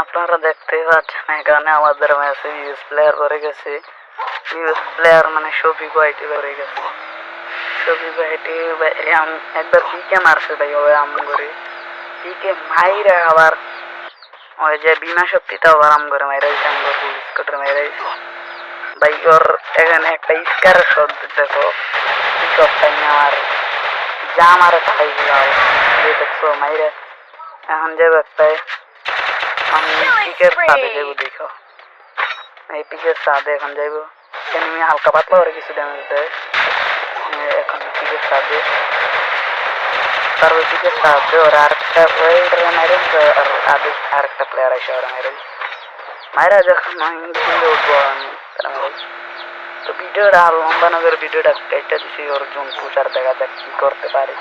আপনারা দেখতেই পাচ্ছেন এখানে আমাদের ম্যাচে ইউএস প্লেয়ার করে গেছে। ইউএস প্লেয়ার মানে শফিক ওয়াইটি করে গেছে। শফিক ওয়াইটি একবার পিকে মারছে ভাই, ওই আম করে পিকে মাইরা আবার ওই যে বিনা শক্তিটা আবার আম করে মাইরাইছে, আম করে পুলিশ কোটে মাইরাইছে ভাই। ওর এখানে একটা স্কারের শব্দ দেখো, পিকপ টাইম আর যা মারে তাই লাও দেখছো মাইরে। এখন যাবো একটাই আমি পিকের সাথে যাবো, দেখো এই পিকের সাথে এখন যাইব। এনিমি হালকা পাতলা করে কিছু ড্যামেজ দেয়। এখন পিকের সাথে তারপর পিকের সাথে ওরা আরেকটা ওয়েল্ডারে মেরে আর আরেকটা প্লেয়ার এসে ওরা মেরে মায়েরা যখন কিনলে উঠবো আমি তারা মেরে। তো ভিডিওটা আর লম্বা নগরের ভিডিওটা কেটে দিছি ওর জুম পুষার, দেখা যাক কি করতে পারি।